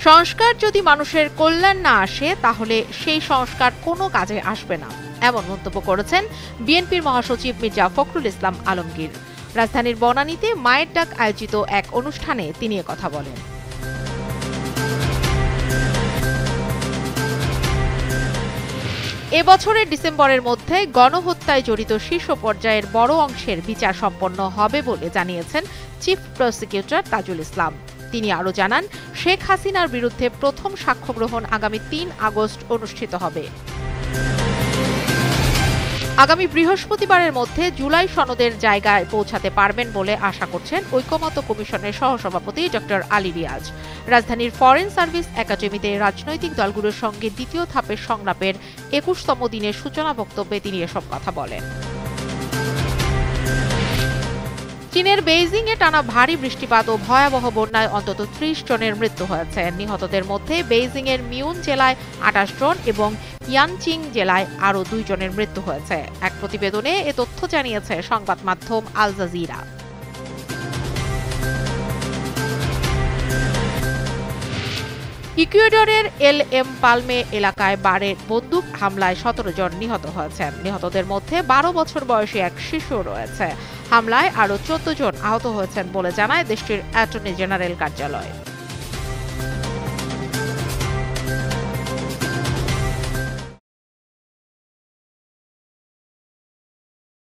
সংস্কার যদি মানুষের কল্যাণ না আসে তাহলে সেই সংস্কার কোনো কাজে আসবে না, এমন মন্তব্য করেছেন বিএনপির মহাসচিব মির্জা ফখরুল ইসলাম আলমগীর। রাজধানীর বনানীতে মায়ের ডাক আয়োজিত এক অনুষ্ঠানে তিনি একথা বলেন। এবছরের ডিসেম্বরের মধ্যে গণহত্যায় জড়িত শীর্ষ পর্যায়ের বড় অংশের বিচার সম্পন্ন হবে বলে জানিয়েছেন চিফ প্রসিকিউটর তাজুল ইসলাম। তিনি আরও জানান, শেখ হাসিনার বিরুদ্ধে প্রথম সাক্ষ্য গ্রহণ আগামী ৩ আগস্ট অনুষ্ঠিত হবে। আগামী বৃহস্পতিবারের মধ্যে জুলাই সনদের জায়গায় পৌঁছাতে পারবেন বলে আশা করছেন ঐকমত্য কমিশনের সহসভাপতি ডক্টর আলী রিয়াজ। রাজধানীর ফরেন সার্ভিস একাডেমিতে রাজনৈতিক দলগুলোর সঙ্গে দ্বিতীয় ধাপের সংলাপের ২১তম দিনের সূচনা বক্তব্যে তিনি এসব কথা বলেন। চীনের বেইজিংয়ে টানা ভারী বৃষ্টিপাত ও ভয়াবহ বন্যায় অন্তত ৩০ জনের মৃত্যু হয়েছে। নিহতদের মধ্যে বেইজিংয়ের মিউন জেলায় ২৮ জন এবং ইয়ানচিং জেলায় আরও ২ জনের মৃত্যু হয়েছে। এক প্রতিবেদনে এ তথ্য জানিয়েছে সংবাদ মাধ্যম আল জাজিরা। ইকুয়েডরের এল পালমে এলাকায় বারের বন্দুক হামলায় ১৭ জন নিহত হয়েছেন। নিহতদের মধ্যে ১২ বছর বয়সী এক শিশু রয়েছে। হামলায় আরও ১৪ জন আহত হয়েছেন বলে জানায় দেশটির অ্যাটর্নি জেনারেল কার্যালয়।